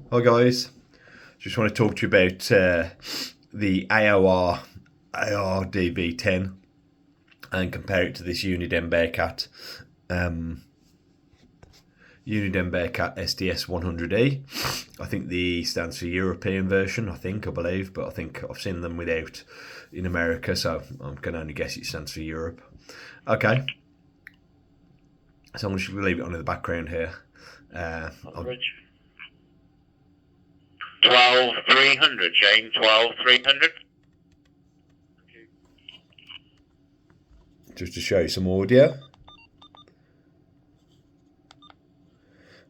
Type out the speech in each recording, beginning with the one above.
Hi guys, just want to talk to you about the AOR DV10 and compare it to this Uniden Bearcat. Uniden Bearcat SDS100E. I think the E stands for European version, I believe, but I think I've seen them without in America, so I can only guess it stands for Europe. Okay, so I'm just going to leave it on in the background here. 12300, James, 12300. Just to show you some audio.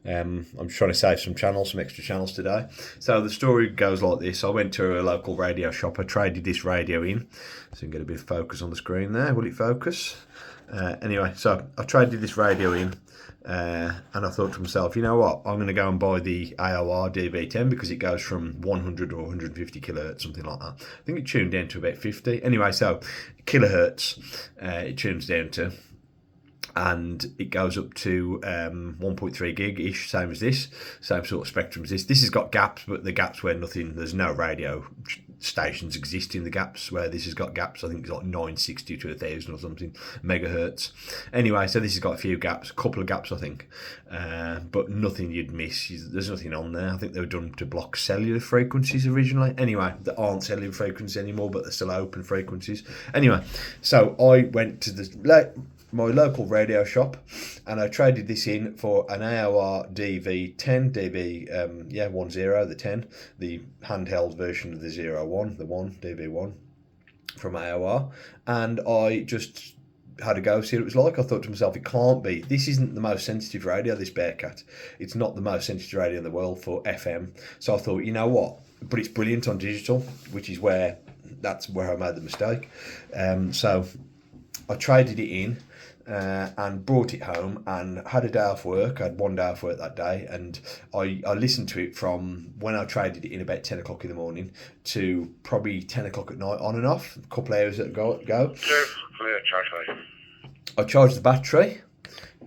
I'm trying to save some extra channels today. So the story goes like this. I went to a local radio shop. I traded this radio in. So you can get a bit of focus on the screen there. Will it focus? Anyway, so I traded this radio in. And I thought to myself, you know what? I'm going to go and buy the AOR DV10 because it goes from 100 or 150 kilohertz, something like that. I think it tuned down to about 50. Anyway, so kilohertz it tunes down to. And it goes up to 1.3 gig-ish, same as this, same sort of spectrum as this. This has got gaps, but the gaps where there's no radio stations exist in the gaps, where this has got gaps. I think it's like 960 to 1000 or something megahertz. Anyway, so this has got a few gaps, a couple of gaps I think, but nothing you'd miss. There's nothing on there. I think they were done to block cellular frequencies originally. Anyway, there aren't cellular frequencies anymore, but they're still open frequencies. Anyway, so I went to my local radio shop and I traded this in for an AOR DV10, the 10, the handheld version of the 01, the 1, DV1 from AOR, and I just had a go, see what it was like. I thought to myself, it can't be. This isn't the most sensitive radio, this Bearcat. It's not the most sensitive radio in the world for FM. So I thought, you know what? But it's brilliant on digital, which is that's where I made the mistake. So I traded it in. And brought it home and had a day off work. I had one day off work that day, and I listened to it from when I traded it in about 10 o'clock in the morning to probably 10 o'clock at night, on and off, a couple of hours ago. I charged the battery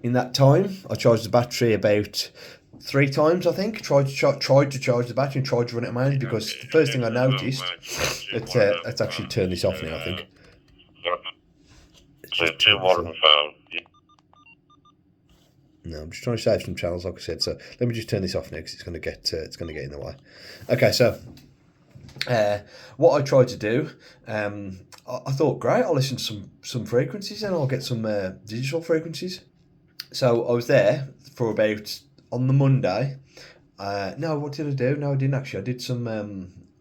in that time. I charged the battery about 3 times, I think. Tried to charge the battery and tried to run it on my own, because the first thing I noticed, let's actually turn this off now, I think. So 2 water phone. No, I'm just trying to save some channels, like I said. So let me just turn this off now because it's going to get in the way. Okay, so what I tried to do, I thought, great, I'll listen to some frequencies and I'll get some digital frequencies. So I was there for about on the Monday. No, what did I do? No, I didn't actually. I did some.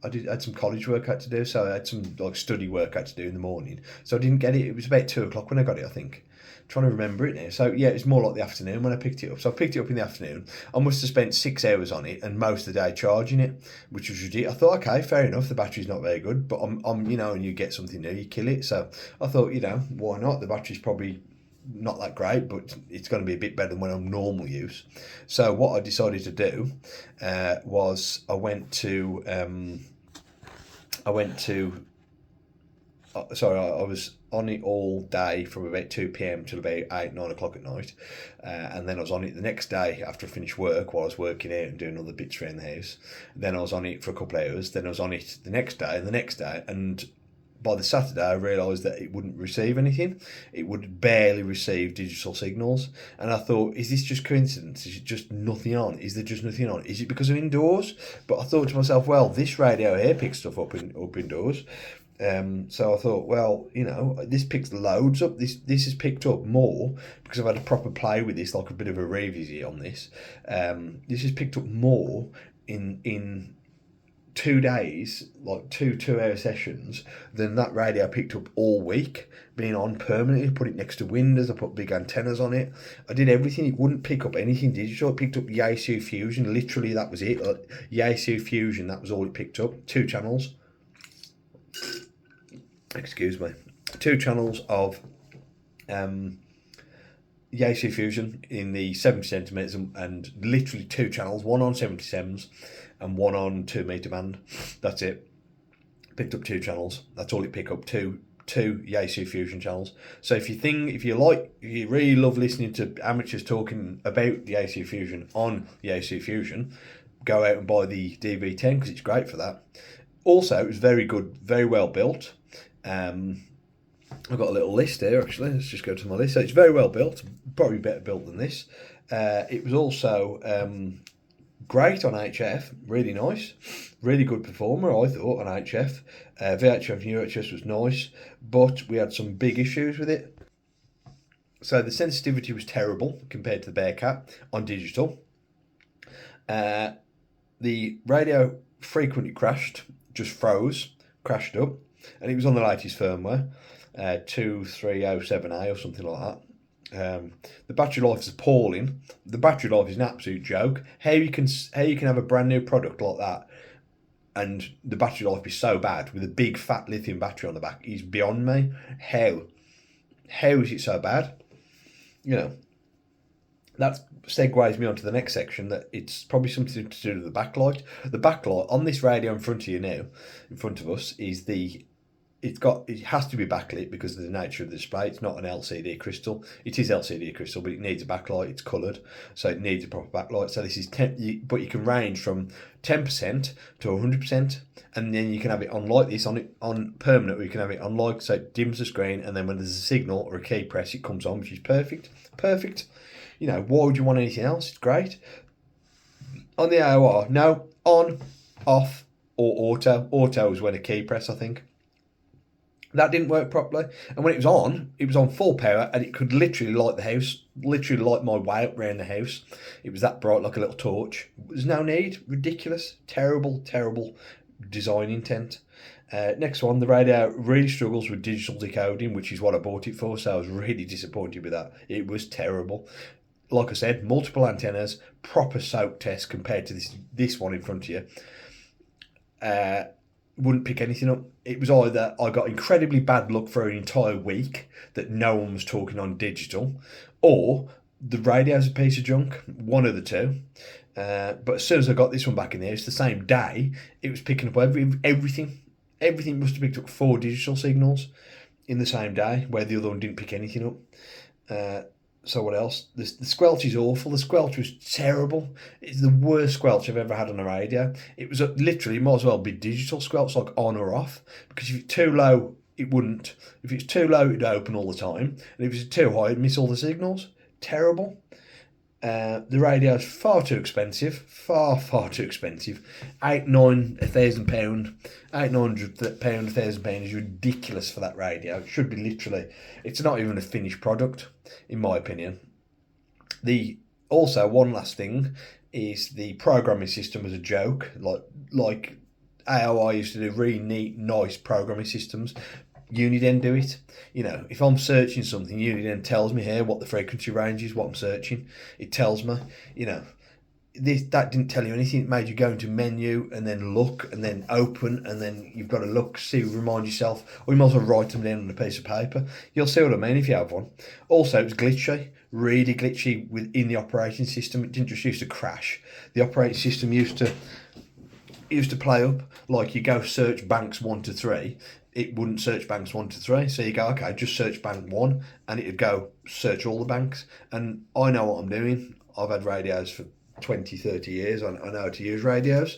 I had some college work I had to do, so I had some study work I had to do in the morning. So I didn't get it. It was about 2 o'clock when I got it, I think. I'm trying to remember it now. So yeah, it was more like the afternoon when I picked it up. So I picked it up in the afternoon. I must have spent 6 hours on it and most of the day charging it, which was ridiculous. I thought, okay, fair enough. The battery's not very good, but I'm and you get something new, you kill it. So I thought, why not? The battery's probably not that great, but it's going to be a bit better than when I'm normal use. So what I decided to do was I was on it all day from about 2 p.m. till about 8, 9 o'clock at night. And then I was on it the next day after I finished work, while I was working out and doing other bits around the house. Then I was on it for a couple of hours. Then I was on it the next day and the next day. And by the Saturday, I realised that it wouldn't receive anything. It would barely receive digital signals. And I thought, is this just coincidence? Is it just nothing on? Is there just nothing on? Is it because I'm indoors? But I thought to myself, well, this radio here picks stuff up indoors. So I thought, well, this picks loads up. This has picked up more because I've had a proper play with this, like a bit of a revisit on this. This has picked up more in 2 days, like 2-hour sessions, than that radio picked up all week, being on permanently. I put it next to windows, I put big antennas on it. I did everything. It wouldn't pick up anything digital. It picked up Yaesu Fusion. Literally, that was it. Yaesu Fusion, that was all it picked up. 2 channels. Excuse me. 2 channels of Yaesu Fusion in the 70 centimetres and literally 2 channels, one on 77s and one on 2 metre band. That's it. Picked up 2 channels. That's all it picked up. Two Yaesu Fusion channels. So if you really love listening to amateurs talking about the Yaesu Fusion on Yaesu Fusion, go out and buy the DV10 because it's great for that. Also, it was very good, very well built. I've got a little list here actually. Let's just go to my list. So it's very well built, probably better built than this. It was also great on HF, really nice, really good performer I thought on HF. VHF and UHF was nice, but we had some big issues with it. So the sensitivity was terrible compared to the Bearcat on digital. The radio frequently crashed, just froze, crashed up, and it was on the latest firmware, 2307A or something like that. The battery life is appalling. The battery life is an absolute joke. How you can have a brand new product like that and the battery life be so bad with a big fat lithium battery on the back is beyond me. How is it so bad? You know, that segues me on to the next section, that it's probably something to do with the backlight. The backlight on this radio in front of you now, in front of us, is it has to be backlit because of the nature of the display. It's not an LCD crystal. It is LCD crystal, but it needs a backlight. It's coloured, so it needs a proper backlight. So this is but you can range from 10% to 100%, and then you can have it on like this, on permanent, or you can have it on like, so it dims the screen, and then when there's a signal or a key press, it comes on, which is perfect. Perfect. You know, why would you want anything else? It's great. On the AOR, no, on, off, or auto. Auto is when a key press, I think. That didn't work properly, and when it was on full power, and it could literally light the house, literally light my way up around the house. It was that bright, like a little torch. There's no need. Ridiculous. Terrible design intent. Next one, the radio really struggles with digital decoding, which is what I bought it for, so I was really disappointed with that. It was terrible. Like I said, multiple antennas, proper soak test compared to this one in front of you. Wouldn't pick anything up. It was either I got incredibly bad luck for an entire week that no one was talking on digital, or the radio's a piece of junk. One of the two. But as soon as I got this one back in there, it's the same day, it was picking up everything. Everything must have picked up 4 digital signals in the same day, where the other one didn't pick anything up. So what else? The squelch is awful. The squelch was terrible. It's the worst squelch I've ever had on a radio. It was literally, it might as well be digital squelch, like on or off, because if it's too low, it wouldn't. If it's too low, it'd open all the time, and if it's too high, it'd miss all the signals. Terrible. The radio is far too expensive, far too expensive. £800, £1,000, £800, £1,000 is ridiculous for that radio. It should be literally, it's not even a finished product, in my opinion. Also, one last thing is the programming system was a joke. Like AOR used to do really neat, nice programming systems. Uniden do it. You know, if I'm searching something, Uniden tells me here what the frequency range is, what I'm searching. It tells me, you know, that didn't tell you anything. It made you go into menu and then look and then open, and then you've got to look, see, remind yourself, or you might as well write them down on a piece of paper. You'll see what I mean if you have one. Also, it was glitchy, really glitchy within the operating system. It didn't just used to crash. The operating system used to play up, like you go search banks 1 to 3. It wouldn't search banks 1 to 3. So you go, okay, just search bank 1, and it'd go search all the banks. And I know what I'm doing. I've had radios for 20, 30 years. I know how to use radios.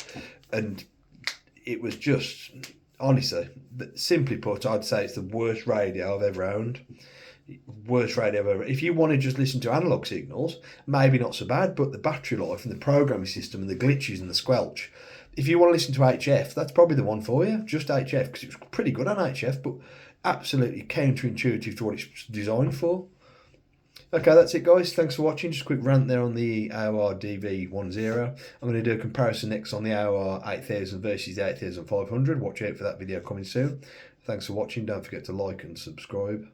And it was just, honestly, simply put, I'd say it's the worst radio I've ever owned. Worst radio I've ever. If you want to just listen to analog signals, maybe not so bad, but the battery life and the programming system and the glitches and the squelch. If you want to listen to HF, that's probably the one for you, just HF, because it's pretty good on HF, but absolutely counterintuitive to what it's designed for. Okay, that's it, guys. Thanks for watching. Just a quick rant there on the AOR DV10. I'm going to do a comparison next on the AOR 8000 versus the 8500. Watch out for that video coming soon. Thanks for watching. Don't forget to like and subscribe.